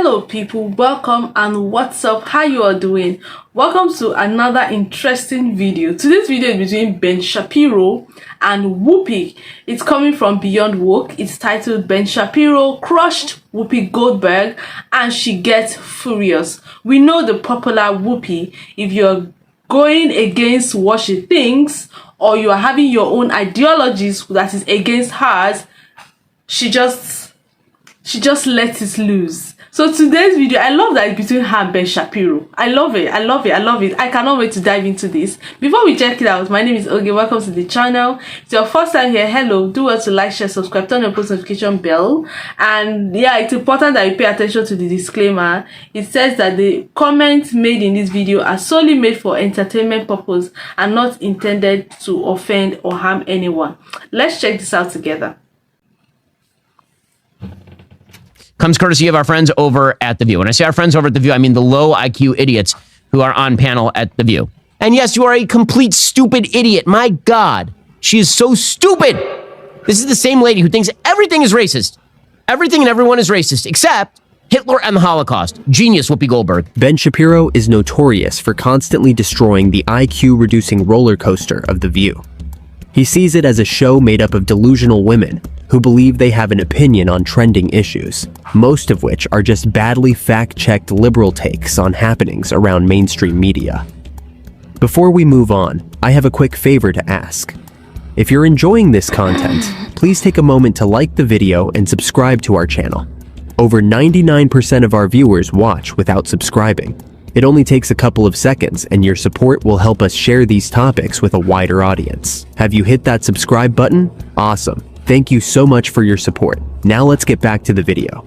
Hello people, welcome and what's up, how you are doing? Welcome to another interesting video. Today's video is between Ben Shapiro and Whoopi. It's coming from Beyond Woke. It's titled Ben Shapiro crushed Whoopi Goldberg and she gets furious. We know the popular Whoopi. If you're going against what she thinks or you are having your own ideologies that is against hers, she just lets it loose. So today's video, I love that it's between her and Ben Shapiro. I love it. I cannot wait to dive into this. Before we check it out, my name is Oge. Welcome to the channel. If it's your first time here, hello. Do well to like, share, subscribe, turn on post notification bell. And yeah, it's important that you pay attention to the disclaimer. It says that the comments made in this video are solely made for entertainment purpose and not intended to offend or harm anyone. Let's check this out together. Comes courtesy of our friends over at The View. When I say our friends over at The View, I mean the low IQ idiots who are on panel at The View. And yes, you are a complete stupid idiot. My God, she is so stupid. This is the same lady who thinks everything is racist. Everything and everyone is racist, except Hitler and the Holocaust. Genius, Whoopi Goldberg. Ben Shapiro is notorious for constantly destroying the IQ-reducing roller coaster of The View. He sees it as a show made up of delusional women who believe they have an opinion on trending issues, most of which are just badly fact-checked liberal takes on happenings around mainstream media. Before we move on, I have a quick favor to ask. If you're enjoying this content, please take a moment to like the video and subscribe to our channel. Over 99% of our viewers watch without subscribing. It only takes a couple of seconds, and your support will help us share these topics with a wider audience. Have you hit that subscribe button? Awesome. Thank you so much for your support. Now let's get back to the video.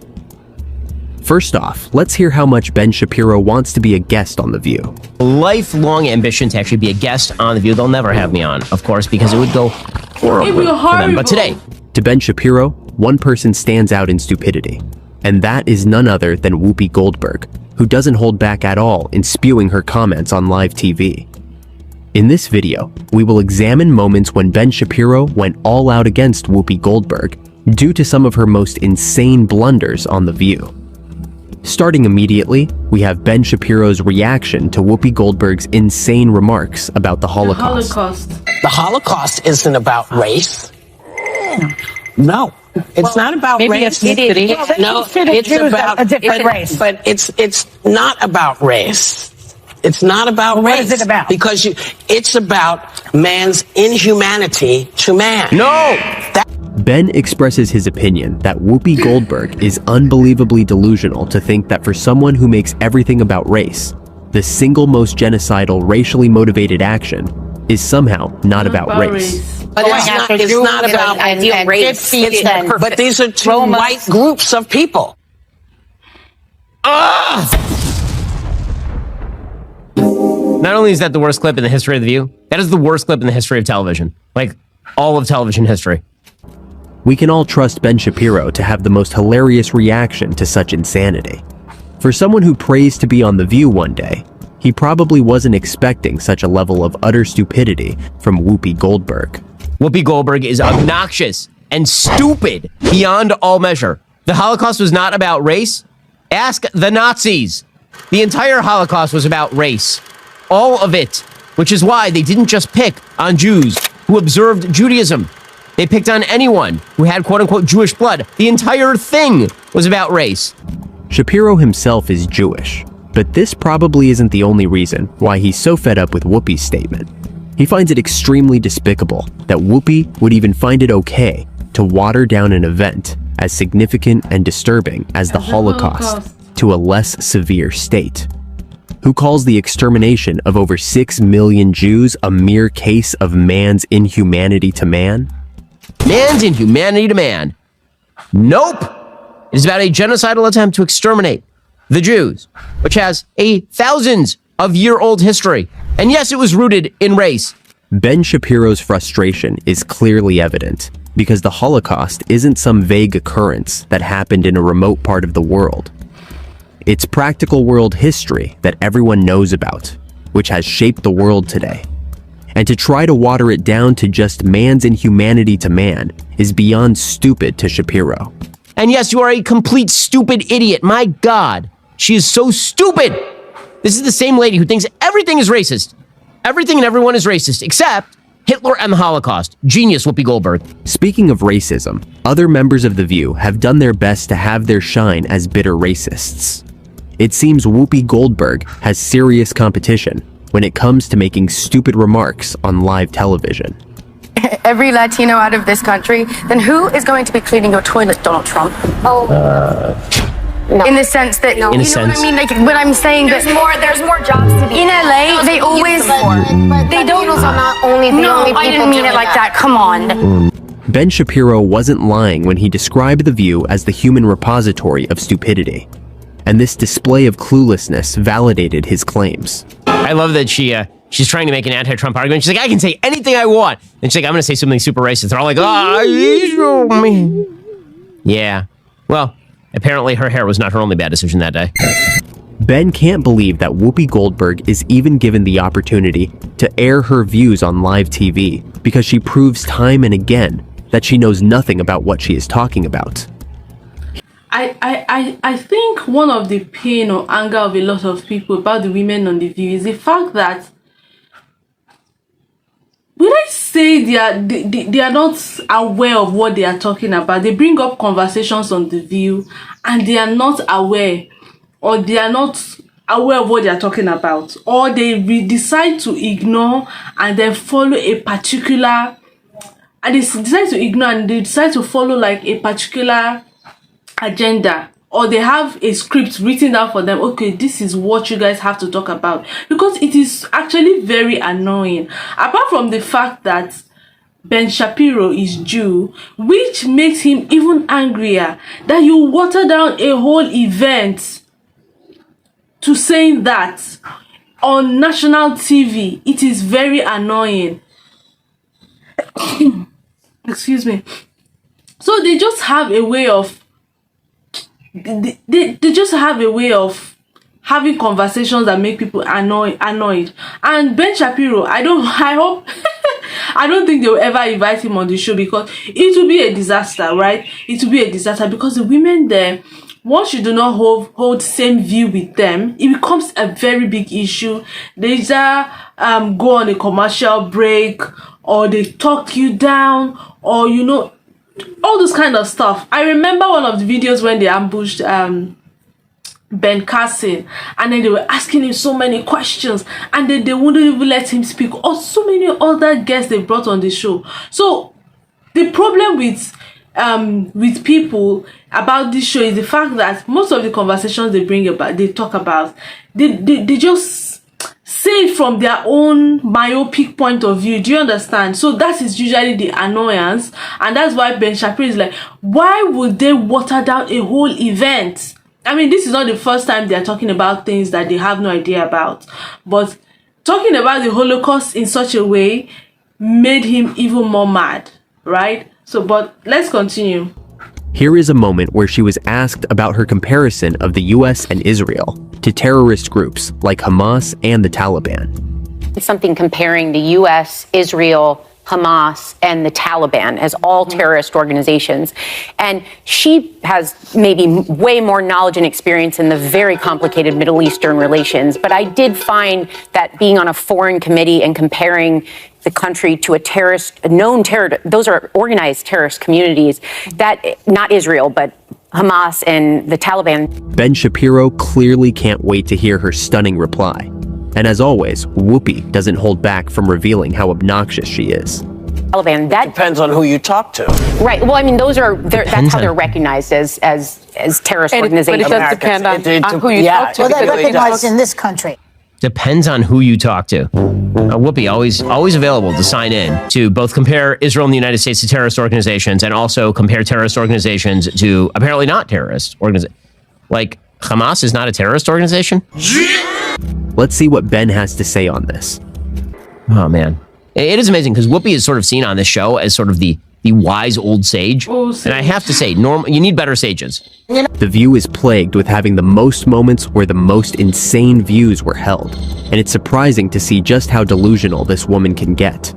First off, let's hear how much Ben Shapiro wants to be a guest on The View. Lifelong ambition to actually be a guest on The View. They'll never have me on, of course, because it would go horribly for them. But today, to Ben Shapiro, one person stands out in stupidity, and that is none other than Whoopi Goldberg, who doesn't hold back at all in spewing her comments on live TV. In this video, we will examine moments when Ben Shapiro went all out against Whoopi Goldberg due to some of her most insane blunders on The View. Starting immediately, we have Ben Shapiro's reaction to Whoopi Goldberg's insane remarks about the Holocaust. The Holocaust isn't about race. No. It's not about race. No, it's about a different race. But it's not about race. It's not about race. What is it about? Because it's about man's inhumanity to man. No! Ben expresses his opinion that Whoopi Goldberg is unbelievably delusional to think that for someone who makes everything about race, the single most genocidal racially motivated action is somehow not about race. But it's not about ideal race. But these are two white groups of people. Not only is that the worst clip in the history of The View, that is the worst clip in the history of television. Like, all of television history. We can all trust Ben Shapiro to have the most hilarious reaction to such insanity. For someone who prays to be on The View one day, he probably wasn't expecting such a level of utter stupidity from Whoopi Goldberg. Whoopi Goldberg is obnoxious and stupid beyond all measure. The Holocaust was not about race. Ask the Nazis. The entire Holocaust was about race. All of it. Which is why they didn't just pick on Jews who observed Judaism. They picked on anyone who had quote-unquote Jewish blood. The entire thing was about race. Shapiro himself is Jewish, but this probably isn't the only reason why he's so fed up with Whoopi's statement. He finds it extremely despicable that Whoopi would even find it okay to water down an event as significant and disturbing as the Holocaust to a less severe state. Who calls the extermination of over 6 million Jews a mere case of man's inhumanity to man? Man's inhumanity to man. Nope! It is about a genocidal attempt to exterminate the Jews, which has a thousands-of-year-old history. And yes, it was rooted in race. Ben Shapiro's frustration is clearly evident because the Holocaust isn't some vague occurrence that happened in a remote part of the world. It's practical world history that everyone knows about, which has shaped the world today. And to try to water it down to just man's inhumanity to man is beyond stupid to Shapiro. And yes, you are a complete stupid idiot. My God, she is so stupid. This is the same lady who thinks everything is racist. Everything and everyone is racist, except Hitler and the Holocaust. Genius, Whoopi Goldberg. Speaking of racism, other members of The View have done their best to have their shine as bitter racists. It seems Whoopi Goldberg has serious competition when it comes to making stupid remarks on live television. Every Latino out of this country, then who is going to be cleaning your toilet, Donald Trump? No. In the sense that, In a you sense. know what I mean? Like, when I'm saying There's more jobs to be in LA, they always, they don't, are not only the no, only people I didn't mean it like that, come on. Ben Shapiro wasn't lying when he described The View as the human repository of stupidity. And this display of cluelessness validated his claims. I love that she's trying to make an anti-Trump argument. She's like, I can say anything I want. And she's like, I'm going to say something super racist. They're all like, yeah. Well, apparently her hair was not her only bad decision that day. Ben can't believe that Whoopi Goldberg is even given the opportunity to air her views on live TV because she proves time and again that she knows nothing about what she is talking about. I think one of the pain or anger of a lot of people about the women on The View is the fact that when I say they are not aware of what they are talking about, they bring up conversations on The View and they are not aware, or they are not aware of what they are talking about, or they decide to ignore and then follow a particular, and they decide to ignore and they decide to follow like a particular agenda, or they have a script written down for them. Okay, this is what you guys have to talk about, because it is actually very annoying. Apart from the fact that Ben Shapiro is Jew, which makes him even angrier, that you water down a whole event to saying that on national TV. It is very annoying. Excuse me. So they just have a way of they just have a way of having conversations that make people annoyed. And Ben Shapiro, I hope I don't think they'll ever invite him on the show, because it will be a disaster, right? It will be a disaster, because the women there, once you do not hold same view with them, it becomes a very big issue. They either go on a commercial break, or they talk you down, or all this kind of stuff. I remember one of the videos when they ambushed Ben Carson, and then they were asking him so many questions, and then they wouldn't even let him speak, or so many other guests they brought on the show. So the problem with people about this show is the fact that most of the conversations they talk about, they just say it from their own myopic point of view. Do you understand? So that is usually the annoyance, and that's why Ben Shapiro is like, why would they water down a whole event? I mean, this is not the first time they are talking about things that they have no idea about, but talking about the Holocaust in such a way made him even more mad, right? So, but let's continue. Here is a moment where she was asked about her comparison of the US and Israel to terrorist groups like Hamas and the Taliban. It's something comparing the US, Israel, Hamas, and the Taliban as all terrorist organizations. And she has maybe way more knowledge and experience in the very complicated Middle Eastern relations. But I did find that being on a foreign committee and comparing the country to a known terror, those are organized terrorist communities, that, not Israel, but Hamas and the Taliban. Ben Shapiro clearly can't wait to hear her stunning reply. And as always, Whoopi doesn't hold back from revealing how obnoxious she is. Taliban, that Depends on who you talk to. right. Well, I mean, that's how they're recognized as terrorist organizations. But it does depend on who you talk to. Well, they're It really recognized does. in this country. Depends on who you talk to. Whoopi, always available to sign in to both compare Israel and the United States to terrorist organizations, and also compare terrorist organizations to apparently not terrorist organizations. Like, Hamas is not a terrorist organization? Let's see what Ben has to say on this. Oh, man. It is amazing, because Whoopi is sort of seen on this show as sort of the wise old sage. And I have to say, you need better sages. The View is plagued with having the most moments where the most insane views were held, and it's surprising to see just how delusional this woman can get.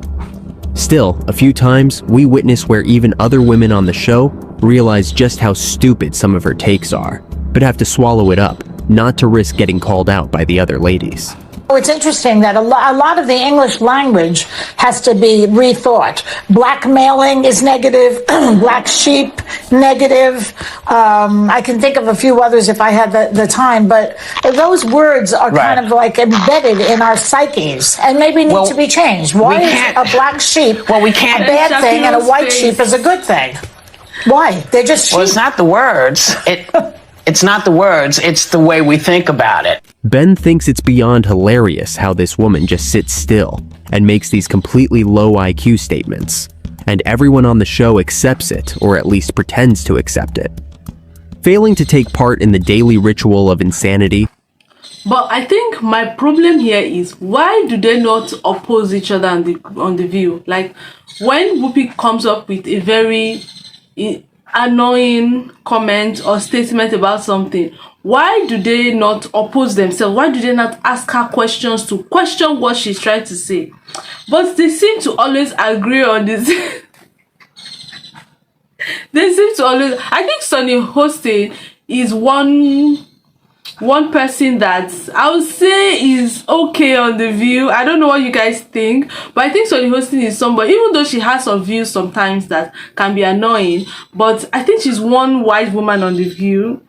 Still, a few times, we witness where even other women on the show realize just how stupid some of her takes are, but have to swallow it up, not to risk getting called out by the other ladies. It's interesting that a lot of the English language has to be rethought. Blackmailing is negative, black sheep, negative. I can think of a few others if I had the time, but those words are kind of like embedded in our psyches and maybe need to be changed. Why is a black sheep a bad thing and a white sheep is a good thing? Why? They're just sheep. Well, it's not the words. It's not the words, it's the way we think about it. Ben thinks it's beyond hilarious how this woman just sits still and makes these completely low IQ statements, and everyone on the show accepts it, or at least pretends to accept it. Failing to take part in the daily ritual of insanity. But I think my problem here is, why do they not oppose each other on the View? Like, when Whoopi comes up with a very annoying comment or statement about something, why do they not oppose themselves? Why do they not ask her questions to question what she's trying to say? But they seem to always agree on this. They seem to always, I think Sonny Hosting is one person that I would say is okay on the View. I don't know what you guys think, but I think Sonny Hosting is somebody, even though she has some views sometimes that can be annoying, but I think she's one wise woman on the View.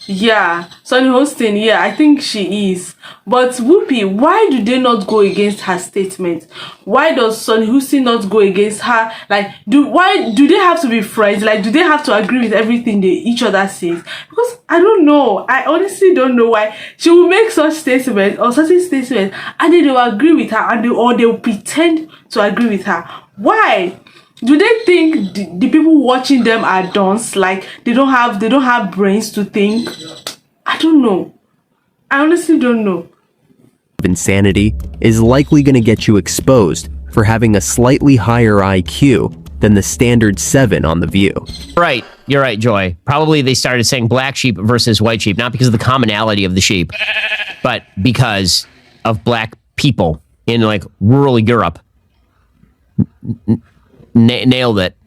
Yeah, Sonny Hosting, yeah, I think she is. But Whoopi, why do they not go against her statement? Why does Sonny Hosting not go against her? Like, why do they have to be friends? Like, do they have to agree with everything each other says? Because I don't know. I honestly don't know why she will make such statements or certain statements, and then they will agree with her, or they will pretend to agree with her. Why? Do they think the people watching them are dunce? Like, they don't have brains to think? I don't know. I honestly don't know. Insanity is likely going to get you exposed for having a slightly higher IQ than the standard 7 on The View. Right. You're right, Joy. Probably they started saying black sheep versus white sheep, not because of the commonality of the sheep, but because of black people in, like, rural Europe. Nailed it.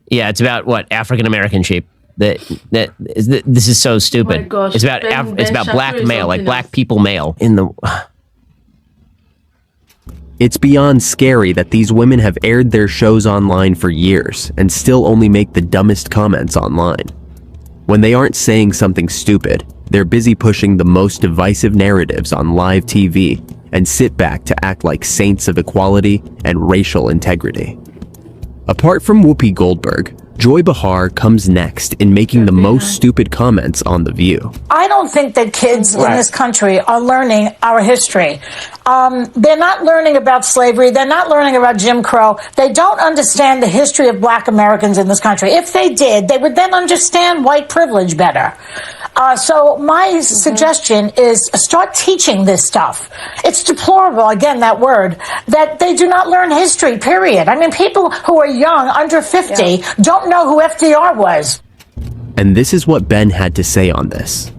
Yeah, it's about what? African-American sheep. This is so stupid. Oh my gosh. It's about it's about black male, like black people male in the. It's beyond scary that these women have aired their shows online for years and still only make the dumbest comments online. When they aren't saying something stupid, they're busy pushing the most divisive narratives on live TV and sit back to act like saints of equality and racial integrity. Apart from Whoopi Goldberg, Joy Behar comes next in making the most stupid comments on The View. I don't think that kids in this country are learning our history. They're not learning about slavery. They're not learning about Jim Crow. They don't understand the history of black Americans in this country. If they did, they would then understand white privilege better. So my suggestion is start teaching this stuff. It's deplorable, again, that word, that they do not learn history, period. I mean, people who are young, under 50, don't know who FDR was. And this is what Ben had to say on this.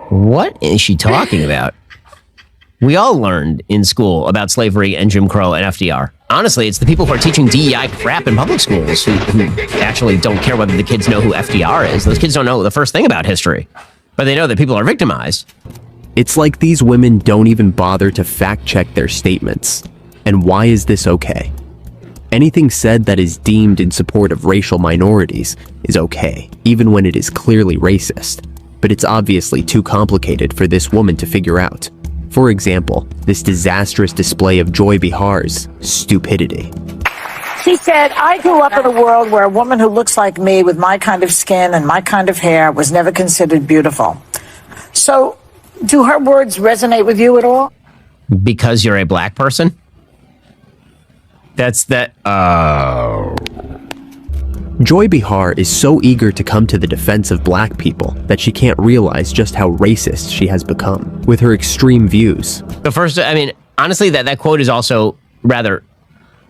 What is she talking about? We all learned in school about slavery and Jim Crow and FDR. Honestly, it's the people who are teaching DEI crap in public schools who actually don't care whether the kids know who FDR is. Those kids don't know the first thing about history, but they know that people are victimized. It's like these women don't even bother to fact-check their statements. And why is this okay? Anything said that is deemed in support of racial minorities is okay, even when it is clearly racist. But it's obviously too complicated for this woman to figure out. For example, this disastrous display of Joy Behar's stupidity. She said, I grew up in a world where a woman who looks like me with my kind of skin and my kind of hair was never considered beautiful. So, do her words resonate with you at all? Because you're a black person? That's that. Oh. Joy Behar is so eager to come to the defense of black people that she can't realize just how racist she has become with her extreme views. The first, I mean, honestly, that quote is also rather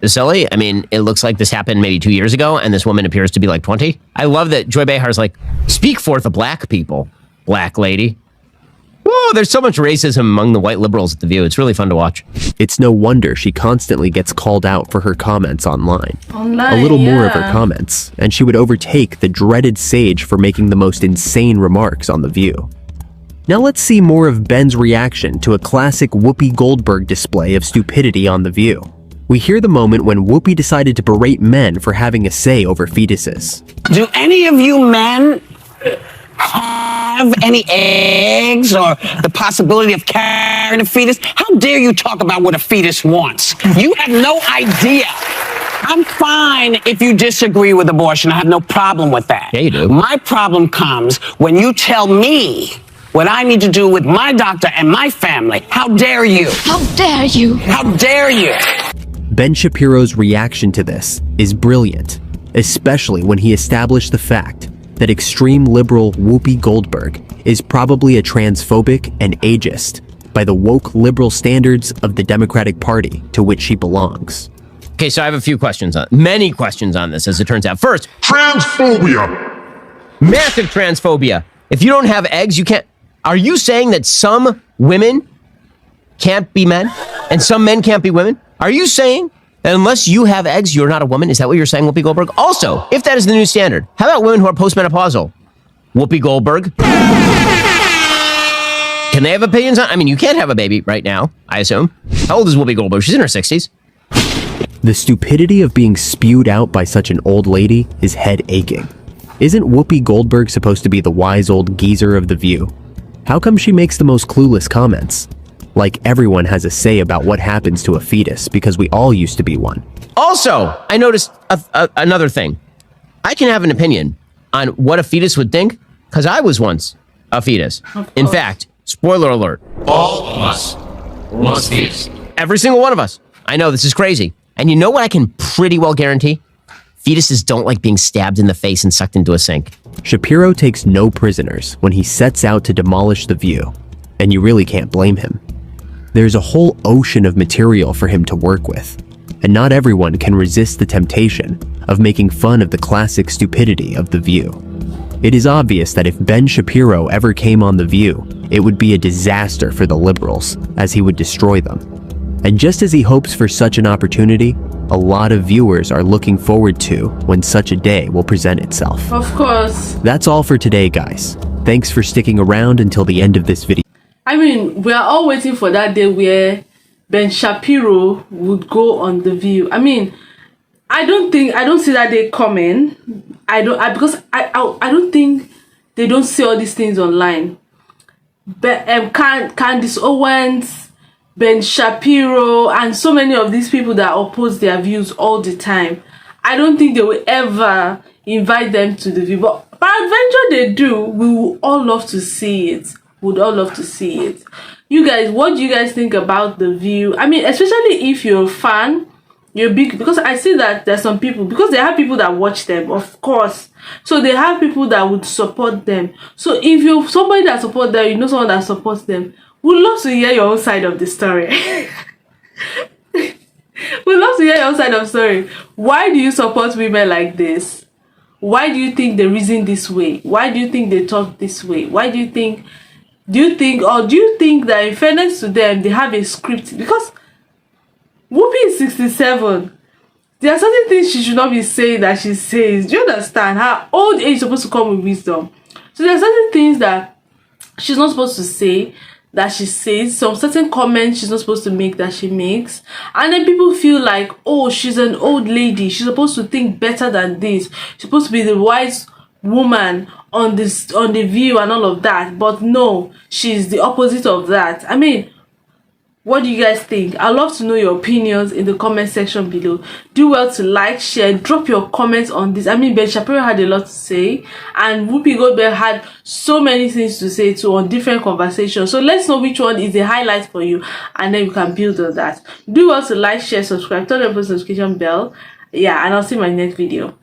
silly. I mean, it looks like this happened maybe 2 years ago, and this woman appears to be like 20. I love that Joy Behar's like, speak for the black people, black lady. Oh, there's so much racism among the white liberals at The View. It's really fun to watch. It's no wonder she constantly gets called out for her comments online. Online, a little more of yeah. her comments, and she would overtake the dreaded Sage for making the most insane remarks on The View. Now let's see more of Ben's reaction to a classic Whoopi Goldberg display of stupidity on The View. We hear the moment when Whoopi decided to berate men for having a say over fetuses. Do any of you men have any eggs or the possibility of carrying a fetus? How dare you talk about what a fetus wants? You have no idea. I'm fine if you disagree with abortion. I have no problem with that. Yeah, you do. My problem comes when you tell me what I need to do with my doctor and my family. How dare you? How dare you? How dare you? Ben Shapiro's reaction to this is brilliant, especially when he established the fact that extreme liberal Whoopi Goldberg is probably a transphobic and ageist by the woke liberal standards of the Democratic Party to which she belongs. Okay, so I have a few questions many questions on this, as it turns out. First, transphobia. Massive transphobia. If you don't have eggs, you can't. Are you saying that some women can't be men and some men can't be women? Are you saying that unless you have eggs, you're not a woman? Is that what you're saying, Whoopi Goldberg? Also, if that is the new standard, how about women who are postmenopausal? Whoopi Goldberg? Can they have opinions on? I mean, you can't have a baby right now, I assume. How old is Whoopi Goldberg? She's in her 60s. The stupidity of being spewed out by such an old lady is head aching. Isn't Whoopi Goldberg supposed to be the wise old geezer of The View? How come she makes the most clueless comments? Like everyone has a say about what happens to a fetus because we all used to be one. Also, I noticed another thing. I can have an opinion on what a fetus would think because I was once a fetus. In fact, spoiler alert. All of us was fetus. Every single one of us. I know this is crazy. And you know what I can pretty well guarantee? Fetuses don't like being stabbed in the face and sucked into a sink. Shapiro takes no prisoners when he sets out to demolish The View, and you really can't blame him. There's a whole ocean of material for him to work with, and not everyone can resist the temptation of making fun of the classic stupidity of The View. It is obvious that if Ben Shapiro ever came on The View, it would be a disaster for the liberals, as he would destroy them. And just as he hopes for such an opportunity, a lot of viewers are looking forward to when such a day will present itself. Of course. That's all for today, guys. Thanks for sticking around until the end of this video. I mean, we are all waiting for that day where Ben Shapiro would go on The View. I mean, I don't see that day coming. Because I don't think they don't see all these things online. But Candace Owens, Ben Shapiro, and so many of these people that oppose their views all the time, I don't think they will ever invite them to The View. But peradventure they do, we will all love to see it. Would all love to see it. You guys, what do you guys think about The View? I mean, especially if you're a fan, you're big, because I see that there's some people, because they have people that watch them, of course. So they have people that would support them. So if you're somebody that supports them, you know someone that supports them, we'd love to hear your own side of the story. We'd love to hear your own side of the story. Why do you support women like this? Why do you think they reason this way? Why do you think they talk this way? Why do you think do you think that in fairness to them, they have a script? Because Whoopi is 67. There are certain things she should not be saying that she says. Do you understand? Her old age is supposed to come with wisdom. So there are certain things that she's not supposed to say that she says. Some certain comments she's not supposed to make that she makes. And then people feel like, oh, she's an old lady. She's supposed to think better than this. She's supposed to be the wise woman on The View and all of that. But no, she's the opposite of that. I mean, what do you guys think? I'd love to know your opinions in the comment section below. Do well to like, share, drop your comments on this. I mean, Ben Shapiro had a lot to say, and Whoopi Goldberg had so many things to say too on different conversations. So let's know which one is a highlight for you, and then you can build on that. Do well to like, share, subscribe, turn on the post notification bell. Yeah, and I'll see you in my next video.